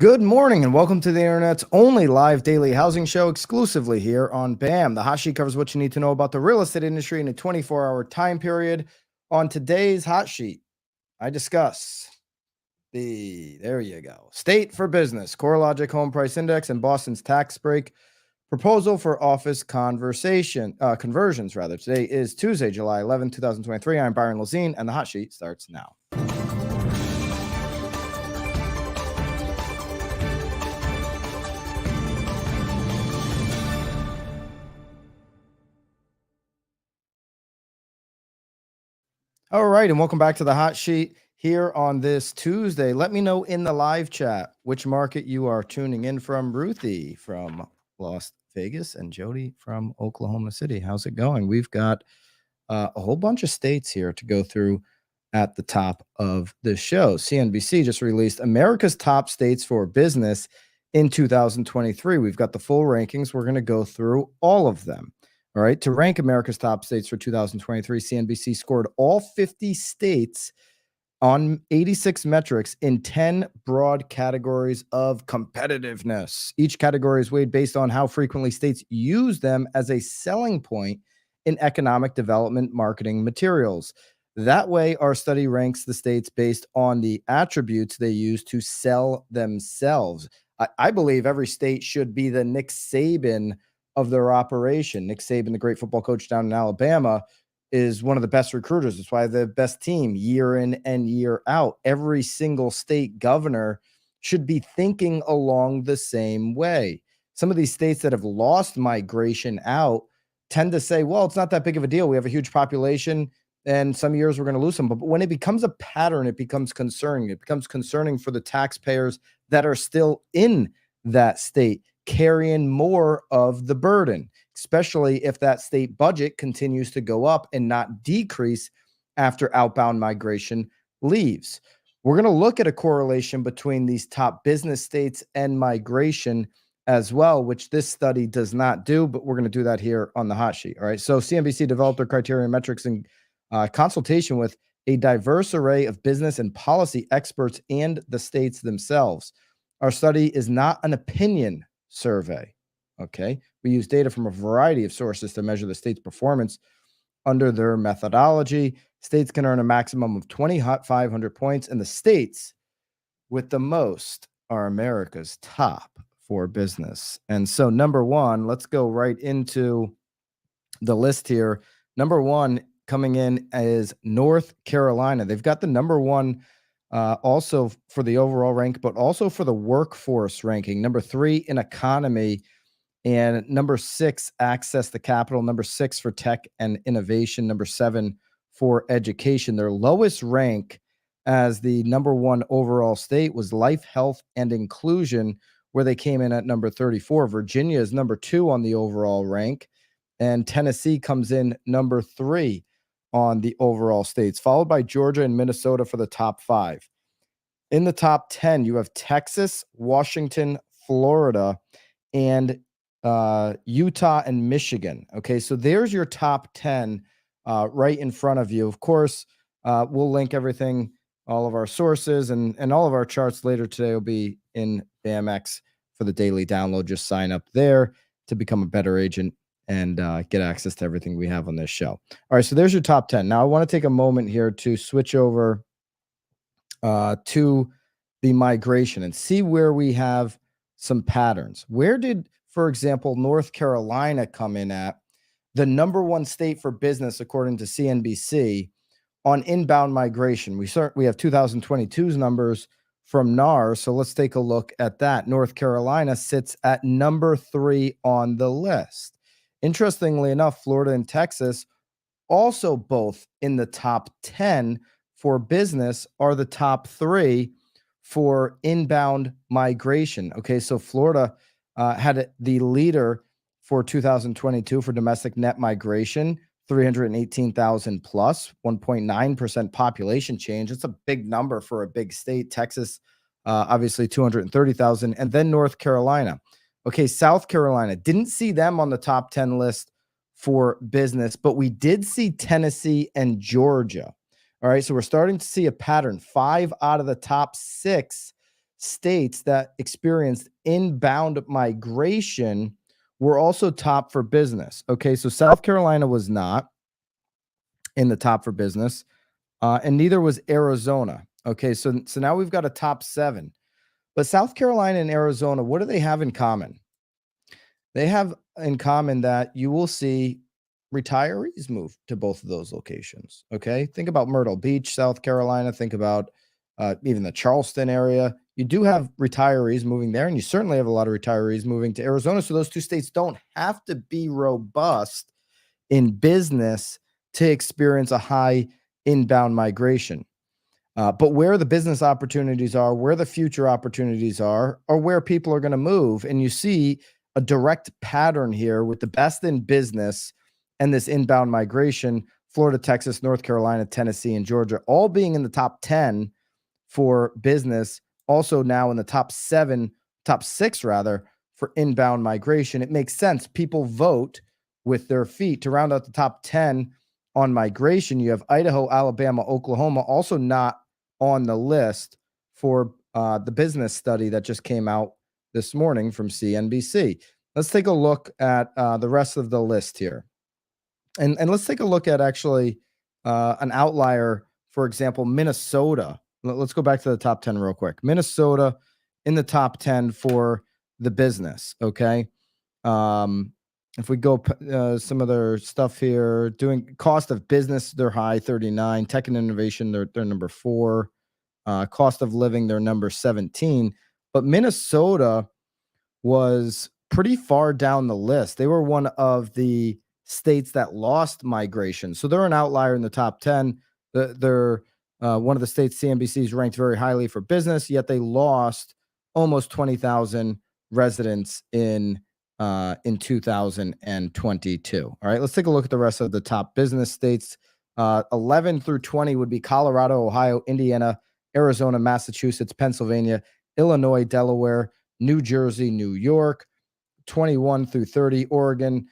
Good morning and welcome to the internet's only live daily housing show exclusively here on BAM. The Hot Sheet covers what you need to know about the real estate industry in a 24-hour time period. On today's Hot Sheet, I discuss there you go, State for Business, CoreLogic Home Price Index, and Boston's tax break proposal for office conversions. Today is Tuesday, July 11, 2023. I'm Byron Lazine, and the Hot Sheet starts now. All right, and welcome back to the Hot Sheet here on this Tuesday. Let me know in the live chat which market you are tuning in from. Ruthie from Las Vegas and Jody from Oklahoma City. How's it going? We've got a whole bunch of states here to go through at the top of the show. CNBC just released America's top states for business in 2023. We've got the full rankings. We're going to go through all of them. All right. To rank America's top states for 2023, CNBC scored all 50 states on 86 metrics in 10 broad categories of competitiveness. Each category is weighed based on how frequently states use them as a selling point in economic development marketing materials. That way, our study ranks the states based on the attributes they use to sell themselves. I believe every state should be the Nick Saban of their operation. Nick Saban, the great football coach down in Alabama, is one of the best recruiters. That's why the best team year in and year out. Every single state governor should be thinking along the same way. Some of these states that have lost migration out tend to say, well, it's not that big of a deal. We have a huge population and some years we're going to lose them. But when it becomes a pattern, it becomes concerning. It becomes concerning for the taxpayers that are still in that state, carrying more of the burden, especially if that state budget continues to go up and not decrease after outbound migration leaves. We're going to look at a correlation between these top business states and migration as well, which this study does not do, but we're going to do that here on the Hot Sheet. All right. So CNBC developed their criteria and metrics in consultation with a diverse array of business and policy experts and the states themselves. Our study is not an opinion survey. Okay. We use data from a variety of sources to measure the state's performance under their methodology. States can earn a maximum of 2,500 points, and the states with the most are America's top for business. And so, number one, let's go right into the list here. Number one coming in is North Carolina. They've got the number one also for the overall rank, but also for the workforce ranking. Number 3 in economy, and number 6, access to capital. Number 6 for tech and innovation. Number 7 for education. Their lowest rank as the number 1 overall state was life, health, and inclusion, where they came in at number 34. Virginia is number 2 on the overall rank, and Tennessee comes in number 3 on the overall states, followed by Georgia and Minnesota for the top 5. In the top 10, you have Texas, Washington, Florida, and Utah and Michigan. Okay, so there's your top 10 right in front of you. Of course, we'll link everything, all of our sources and all of our charts later today will be in BAMX for the daily download. Just sign up there to become a better agent and get access to everything we have on this show. All right, so there's your top 10. Now, I want to take a moment here to switch over to the migration and see where we have some patterns. Where did, for example, North Carolina come in at the number 1 state for business, according to CNBC, on inbound migration? We have 2022's numbers from NAR, so let's take a look at that. North Carolina sits at number 3 on the list. Interestingly enough, Florida and Texas, also both in the top 10 for business, are the top 3 for inbound migration. Okay, so Florida had the leader for 2022 for domestic net migration, 318,000 plus, 1.9% population change. It's a big number for a big state. Texas, obviously 230,000, and then North Carolina. Okay, South Carolina, didn't see them on the top 10 list for business, but we did see Tennessee and Georgia. All right, so we're starting to see a pattern. 5 out of the top 6 states that experienced inbound migration were also top for business. Okay, so South Carolina was not in the top for business, and neither was Arizona. Okay, so now we've got a top 7. But South Carolina and Arizona, what do they have in common? They have in common that you will see retirees move to both of those locations. Okay. Think about Myrtle Beach, South Carolina. Think about even the Charleston area. You do have retirees moving there, and you certainly have a lot of retirees moving to Arizona. So those two states don't have to be robust in business to experience a high inbound migration. But where the business opportunities are, where the future opportunities are where people are going to move. And you see a direct pattern here with the best in business and this inbound migration: Florida, Texas, North Carolina, Tennessee, and Georgia, all being in the top 10 for business, also now in the top 6 rather, for inbound migration. It makes sense. People vote with their feet. To round out the top 10 on migration, you have Idaho, Alabama, Oklahoma, also not on the list for the business study that just came out this morning from CNBC. Let's take a look at the rest of the list here. And let's take a look at actually an outlier, for example, Minnesota. Let's go back to the top 10 real quick. Minnesota in the top 10 for the business. Okay. If we go some of their stuff here, doing cost of business, they're high, 39. Tech and innovation, they're number 4. Cost of living, they're number 17. But Minnesota was pretty far down the list. They were one of the states that lost migration. So they're an outlier in the top 10. They're one of the states CNBC's ranked very highly for business, yet they lost almost 20,000 residents in 2022. All right, let's take a look at the rest of the top business states. 11 through 20 would be Colorado, Ohio, Indiana, Arizona, Massachusetts, Pennsylvania, Illinois, Delaware, New Jersey, New York. 21 through 30, Oregon,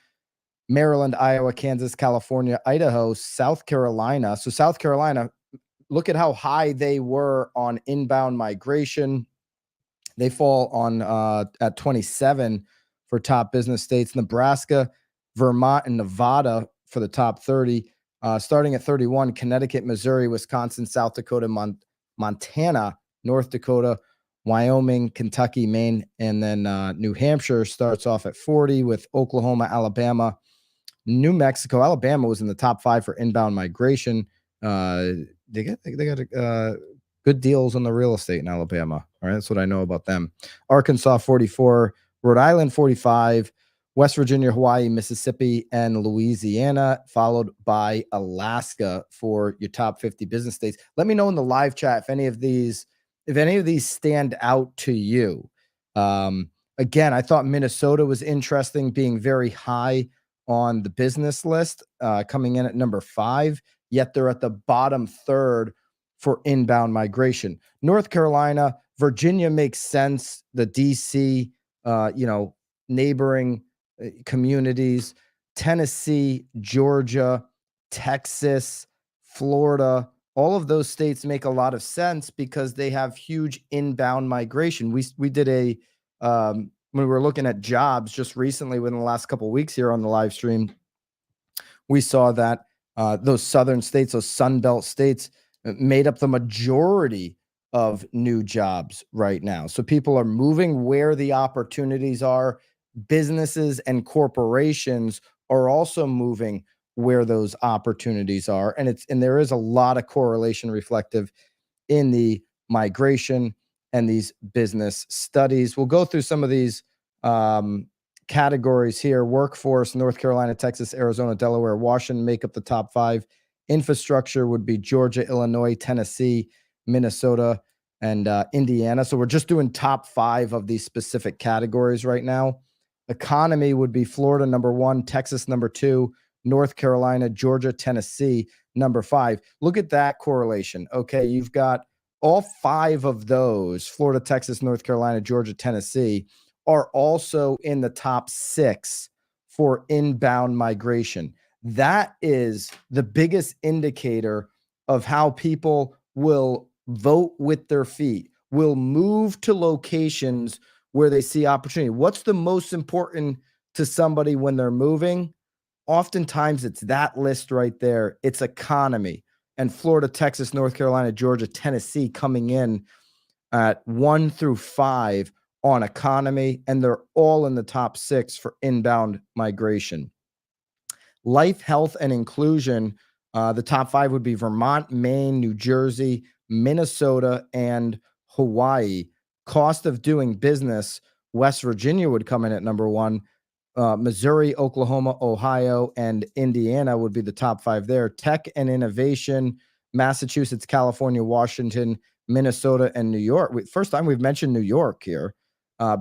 Maryland, Iowa, Kansas, California, Idaho, South Carolina. So South Carolina, look at how high they were on inbound migration. They fall on at 27 for top business states. Nebraska, Vermont, and Nevada for the top 30. Starting at 31, Connecticut, Missouri, Wisconsin, South Dakota, Montana, North Dakota, Wyoming, Kentucky, Maine, and then New Hampshire starts off at 40 with Oklahoma, Alabama, New Mexico. Alabama was in the top 5 for inbound migration. They got good deals on the real estate in Alabama. All right, that's what I know about them. Arkansas 44, Rhode Island 45, West Virginia, Hawaii, Mississippi, and Louisiana, followed by Alaska for your top 50 business states. Let me know in the live chat if any of these stand out to you. Again, I thought Minnesota was interesting, being very high on the business list, coming in at number 5, yet they're at the bottom third for inbound migration. North Carolina, Virginia makes sense. The DC, neighboring communities, Tennessee, Georgia, Texas, Florida, all of those states make a lot of sense because they have huge inbound migration. We did a when we were looking at jobs just recently within the last couple of weeks here on the live stream, we saw that those southern states, those Sun Belt states, made up the majority of new jobs right now. So people are moving where the opportunities are. Businesses and corporations are also moving where those opportunities are. And there is a lot of correlation reflective in the migration and these business studies. We'll go through some of these categories here. Workforce: North Carolina, Texas, Arizona, Delaware, Washington make up the top 5. Infrastructure would be Georgia, Illinois, Tennessee, Minnesota, and Indiana. So we're just doing top 5 of these specific categories right now. Economy would be Florida number 1, Texas number 2, North Carolina, Georgia, Tennessee number 5. Look at that correlation. Okay, you've got all 5 of those, Florida, Texas, North Carolina, Georgia, Tennessee, are also in the top 6 for inbound migration. That is the biggest indicator of how people will vote with their feet, will move to locations where they see opportunity. What's the most important to somebody when they're moving? Oftentimes it's that list right there. It's economy. And Florida, Texas, North Carolina, Georgia, Tennessee coming in at 1 through 5 on economy, and they're all in the top 6 for inbound migration. Life, health, and inclusion, the top 5 would be Vermont, Maine, New Jersey, Minnesota, and Hawaii. Cost of doing business, West Virginia would come in at number 1. Missouri, Oklahoma, Ohio, and Indiana would be the top 5 there. Tech and innovation, Massachusetts, California, Washington, Minnesota, and New York. First time we've mentioned New York here.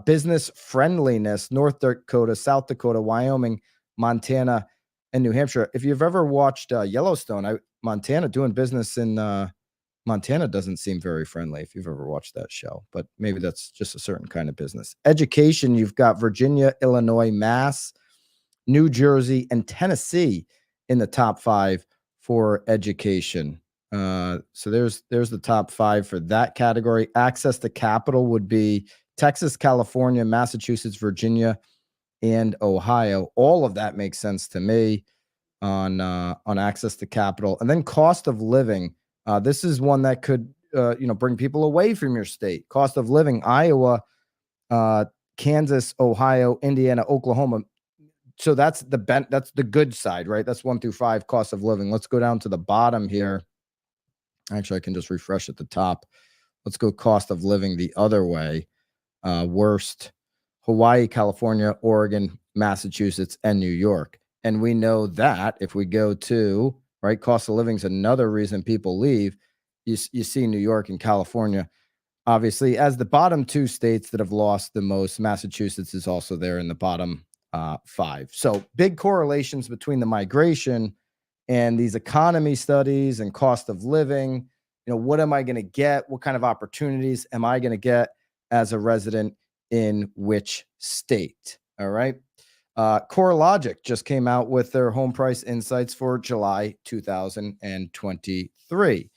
Business friendliness, North Dakota, South Dakota, Wyoming, Montana, and New Hampshire. If you've ever watched Yellowstone, Montana doing business in Montana doesn't seem very friendly if you've ever watched that show, but maybe that's just a certain kind of business. Education, you've got Virginia, Illinois, Mass, New Jersey, and Tennessee in the top 5 for education. So there's the top 5 for that category. Access to capital would be Texas, California, Massachusetts, Virginia, and Ohio. All of that makes sense to me on access to capital. And then cost of living. This is one that could bring people away from your state. Cost of living, Iowa, Kansas, Ohio, Indiana, Oklahoma. So that's the good side, right? That's 1 through 5 cost of living. Let's go down to the bottom here. Actually, I can just refresh at the top. Let's go cost of living the other way. Worst, Hawaii, California, Oregon, Massachusetts, and New York. And we know that if we go to, right, cost of living is another reason people leave. You see New York and California, obviously, as the bottom 2 states that have lost the most. Massachusetts is also there in the bottom 5. So big correlations between the migration and these economy studies and cost of living. What am I going to get? What kind of opportunities am I going to get as a resident in which state? All right. CoreLogic just came out with their home price insights for July 2023.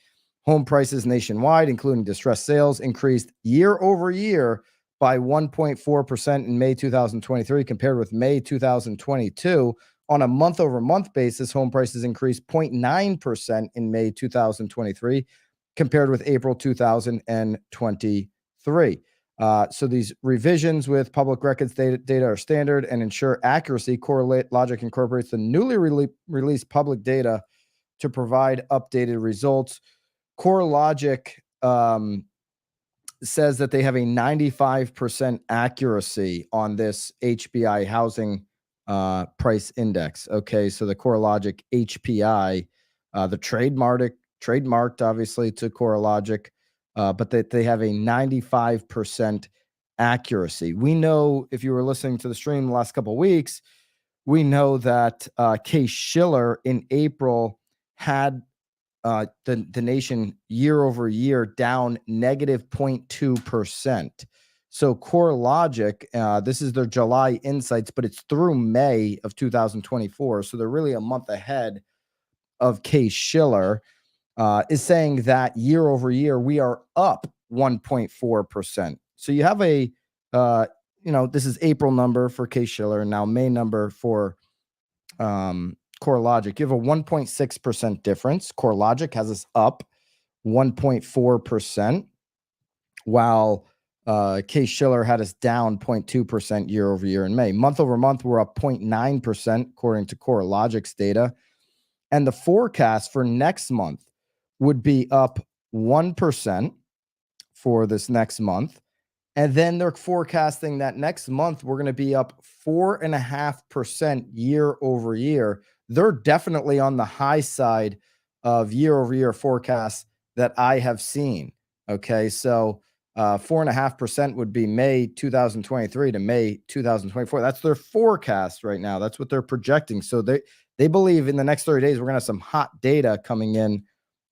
Home prices nationwide, including distressed sales, increased year over year by 1.4% in May 2023 compared with May 2022. On a month-over-month basis, home prices increased 0.9% in May 2023 compared with April 2023. So these revisions with public records data are standard and ensure accuracy. CoreLogic incorporates the newly released public data to provide updated results. CoreLogic says that they have a 95% accuracy on this HPI housing price index. Okay, so the CoreLogic HPI, the trademarked obviously to CoreLogic, but that they have a 95% accuracy. We know, if you were listening to the stream the last couple of weeks, we know that Case-Shiller in April had the nation year over year down negative 0.2%. So CoreLogic, this is their July insights, but it's through May of 2024. So they're really a month ahead of Case-Shiller, is saying that year over year, we are up 1.4%. So you have a, this is April number for Case-Shiller and now May number for CoreLogic. You have a 1.6% difference. CoreLogic has us up 1.4%, while Case-Shiller had us down 0.2% year over year in May. Month over month, we're up 0.9% according to CoreLogic's data. And the forecast for next month would be up 1% for this next month. And then they're forecasting that next month, we're going to be up 4.5% year over year. They're definitely on the high side of year over year forecasts that I have seen. Okay. So 4.5% would be May 2023 to May 2024. That's their forecast right now. That's what they're projecting. So they believe in the next 30 days, we're going to have some hot data coming in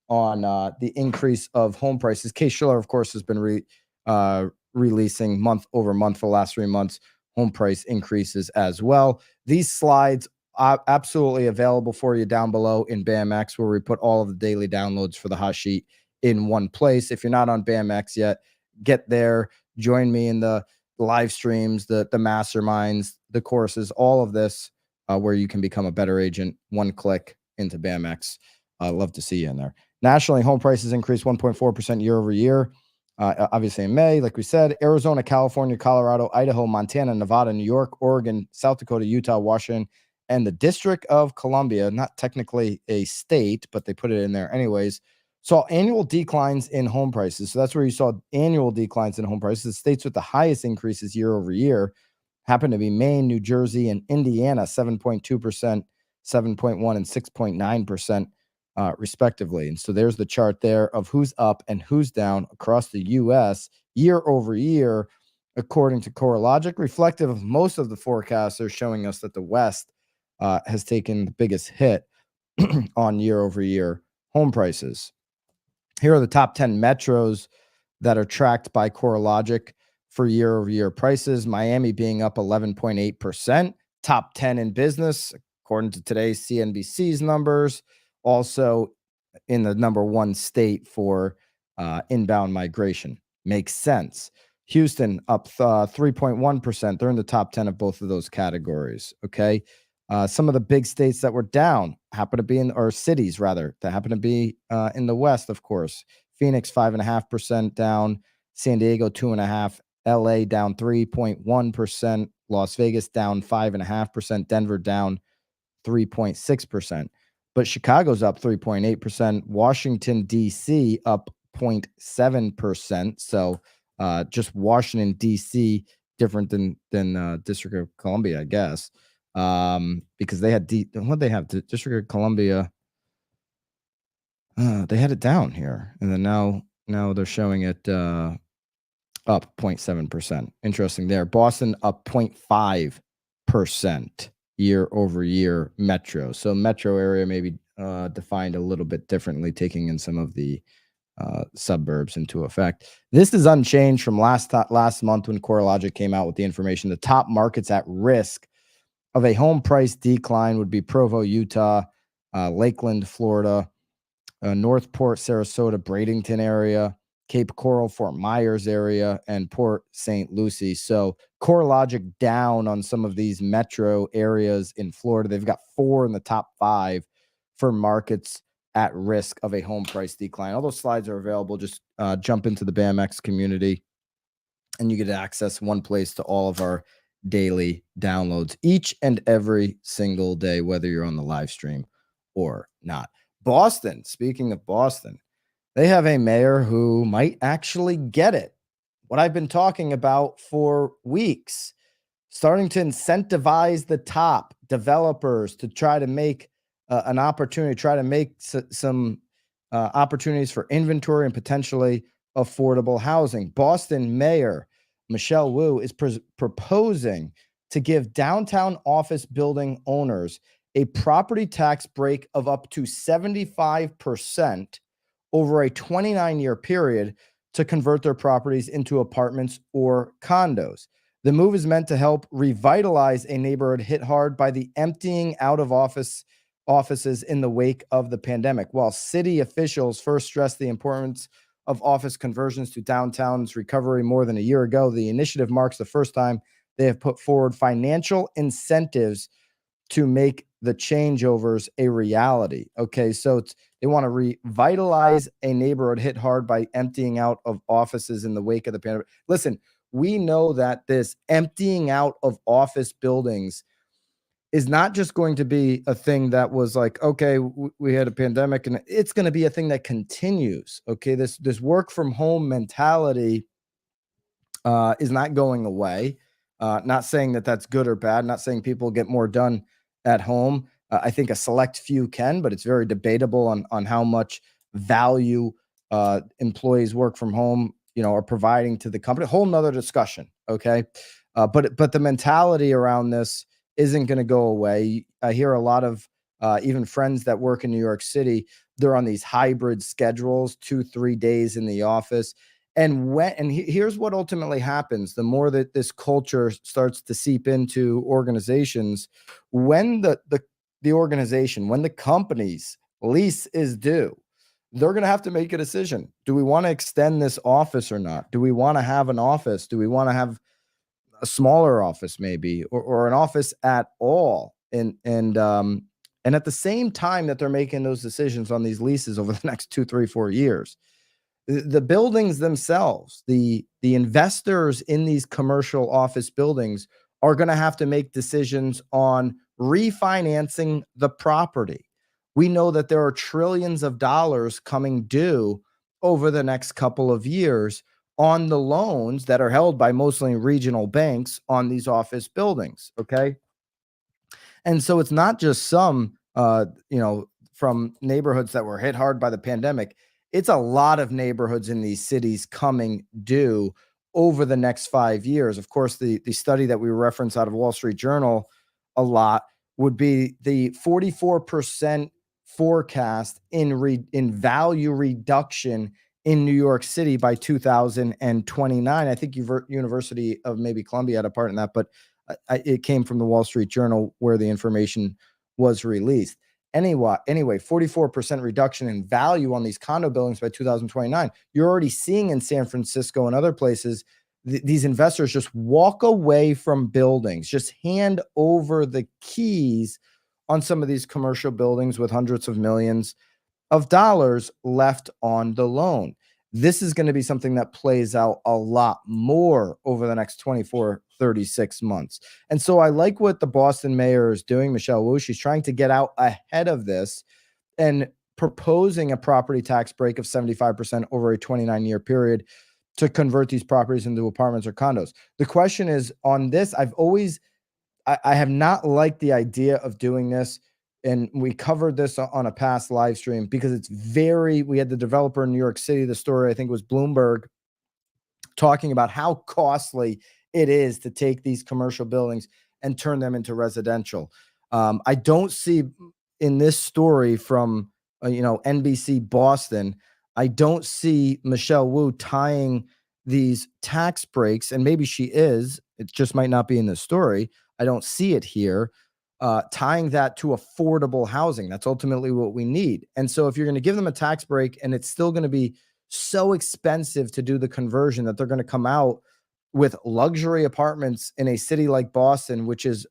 on the increase of home prices. Case-Shiller, of course, has been releasing month over month for the last 3 months, home price increases as well. These slides are absolutely available for you down below in BAMX, where we put all of the daily downloads for the hot sheet in one place. If you're not on BAMX yet, get there, join me in the live streams, the masterminds, the courses, all of this, where you can become a better agent. One click into BAMX. Love to see you in there. Nationally, home prices increased 1.4% year over year. Obviously in May, like we said, Arizona, California, Colorado, Idaho, Montana, Nevada, New York, Oregon, South Dakota, Utah, Washington, and the District of Columbia, not technically a state, but they put it in there anyways, saw annual declines in home prices. So that's where you saw annual declines in home prices. The states with the highest increases year over year happen to be Maine, New Jersey, and Indiana, 7.2%, 7.1%, and 6.9%. Respectively. And so there's the chart there of who's up and who's down across the U.S. year over year, according to CoreLogic, reflective of most of the forecasters showing us that the West has taken the biggest hit on year over year home prices. Here are the top 10 metros that are tracked by CoreLogic for year over year prices. Miami being up 11.8%, top 10 in business, according to today's CNBC's numbers. Also in the number one state for inbound migration. Makes sense. Houston up 3.1%. They're in the top 10 of both of those categories. Okay. Some of the big states that were down happen to be or cities rather, that happen to be in the West, of course. Phoenix, 5.5% down. San Diego, 2.5%. LA down 3.1%. Las Vegas down 5.5%. Denver down 3.6%. But Chicago's up 3.8%. Washington, D.C. up 0.7%. So just Washington, D.C. different than District of Columbia, I guess, because they had what they have. The District of Columbia, they had it down here, and then now they're showing it up 0.7%. Interesting there. Boston up 0.5% year over year metro. So metro area maybe defined a little bit differently, taking in some of the suburbs into effect. This is unchanged from last month when CoreLogic came out with the information. The top markets at risk of a home price decline would be Provo, Utah, Lakeland, Florida, Northport, Sarasota, Bradenton area, Cape Coral, Fort Myers area, and Port St. Lucie. So CoreLogic down on some of these metro areas in Florida. They've got 4 in the top 5 for markets at risk of a home price decline. All those slides are available. Just jump into the BAMX community and you get access one place to all of our daily downloads each and every single day, whether you're on the live stream or not. Boston, speaking of Boston, they have a mayor who might actually get it. What I've been talking about for weeks, starting to incentivize the top developers to try to make an opportunity, try to make some opportunities for inventory and potentially affordable housing. Boston Mayor Michelle Wu is proposing to give downtown office building owners a property tax break of up to 75% over a 29-year period to convert their properties into apartments or condos. The move is meant to help revitalize a neighborhood hit hard by the emptying out of offices in the wake of the pandemic. While city officials first stressed the importance of office conversions to downtown's recovery more than a year ago, the initiative marks the first time they have put forward financial incentives to make the changeovers a reality. Okay, so they want to revitalize a neighborhood hit hard by emptying out of offices in the wake of the pandemic. Listen, we know that this emptying out of office buildings is not just going to be a thing that was like, okay, we had a pandemic, and it's going to be a thing that continues. Okay, this work from home mentality is not going away. Not saying that that's good or bad. Not saying people get more done at home. I think a select few can, but it's very debatable on how much value employees work from home, are providing to the company. Whole nother discussion. Okay, but the mentality around this isn't going to go away. I hear a lot of even friends that work in New York City. They're on these hybrid schedules, 2-3 days in the office. And here's what ultimately happens: the more that this culture starts to seep into organizations, when the organization, when the company's lease is due, they're going to have to make a decision. Do we want to extend this office or not? Do we want to have an office? Do we want to have a smaller office maybe, or an office at all? And at the same time that they're making those decisions on these leases over the next 2, 3, 4 years, the buildings themselves, the investors in these commercial office buildings are going to have to make decisions on refinancing the property. We know that there are trillions of dollars coming due over the next couple of years on the loans that are held by mostly regional banks on these office buildings. Okay. And so it's not just some, from neighborhoods that were hit hard by the pandemic. It's a lot of neighborhoods in these cities coming due over the next 5 years. Of course, the study that we reference out of Wall Street Journal a lot would be the 44% forecast in value reduction in New York City by 2029. I think University of maybe Columbia had a part in that, but it came from the Wall Street Journal where the information was released. Anyway, 44% reduction in value on these condo buildings by 2029. You're already seeing in San Francisco and other places, these investors just walk away from buildings, just hand over the keys on some of these commercial buildings with hundreds of millions of dollars left on the loan. This is going to be something that plays out a lot more over the next 24, 36 months. And so I like what the Boston mayor is doing, Michelle Wu. She's trying to get out ahead of this and proposing a property tax break of 75% over a 29-year period to convert these properties into apartments or condos. The question is on this, I have not liked the idea of doing this. And we covered this on a past live stream because we had the developer in New York City, the story, I think it was Bloomberg, talking about how costly it is to take these commercial buildings and turn them into residential. I don't see in this story from, NBC Boston, I don't see Michelle Wu tying these tax breaks, and maybe she is, it just might not be in the story. I don't see it here. Tying that to affordable housing. That's ultimately what we need. And so if you're going to give them a tax break and it's still going to be so expensive to do the conversion that they're going to come out with luxury apartments in a city like Boston, which is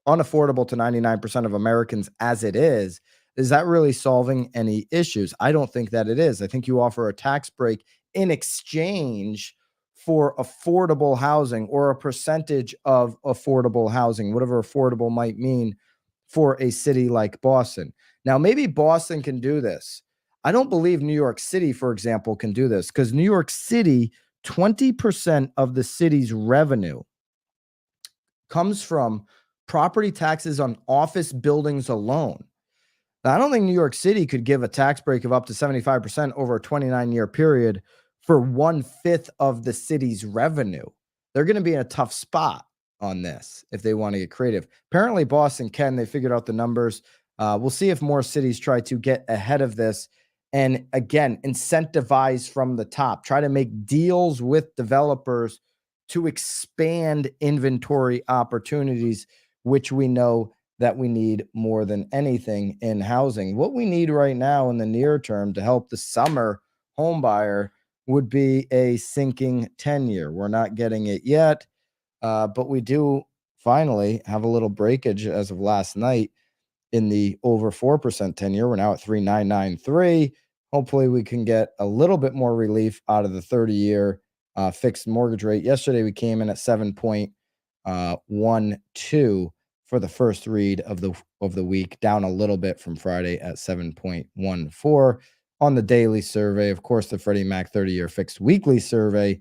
unaffordable to 99% of Americans as it is that really solving any issues? I don't think that it is. I think you offer a tax break in exchange for affordable housing or a percentage of affordable housing, whatever affordable might mean for a city like Boston. Now, maybe Boston can do this. I don't believe New York City, for example, can do this because New York City, 20% of the city's revenue comes from property taxes on office buildings alone. Now, I don't think New York City could give a tax break of up to 75% over a 29-year period for 1/5 of the city's revenue. They're going to be in a tough spot on this if they want to get creative. Apparently, Boston can. They figured out the numbers. We'll see if more cities try to get ahead of this and, again, incentivize from the top. Try to make deals with developers to expand inventory opportunities, which we know that we need more than anything in housing. What we need right now in the near term to help the summer home buyer would be a sinking 10-year. We're not getting it yet, but we do finally have a little breakage as of last night in the over 4% 10-year. We're now at 3.993. Hopefully we can get a little bit more relief out of the 30-year fixed mortgage rate. Yesterday we came in at 7.12 for the first read of the week, down a little bit from Friday at 7.14 on the daily survey. Of course, the Freddie Mac 30-year fixed weekly survey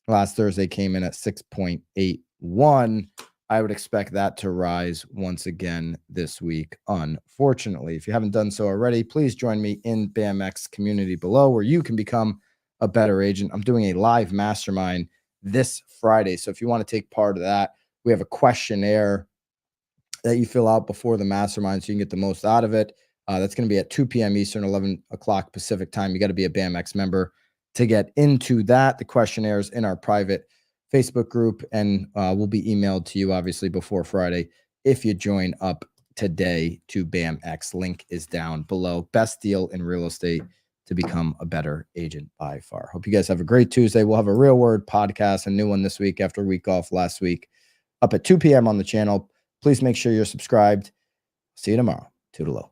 last Thursday came in at 6.81. I would expect that to rise once again this week, unfortunately. If you haven't done so already, please join me in BAMX community below where you can become a better agent. I'm doing a live mastermind this Friday. So if you want to take part of that, we have a questionnaire that you fill out before the mastermind so you can get the most out of it. That's going to be at 2 p.m. Eastern, 11 o'clock Pacific time. You got to be a BAMX member to get into that. The questionnaire is in our private Facebook group and will be emailed to you, obviously, before Friday if you join up today to BAMX. Link is down below. Best deal in real estate to become a better agent by far. Hope you guys have a great Tuesday. We'll have a Real Word podcast, a new one this week after a week off last week, up at 2 p.m. on the channel. Please make sure you're subscribed. See you tomorrow. Toodaloo.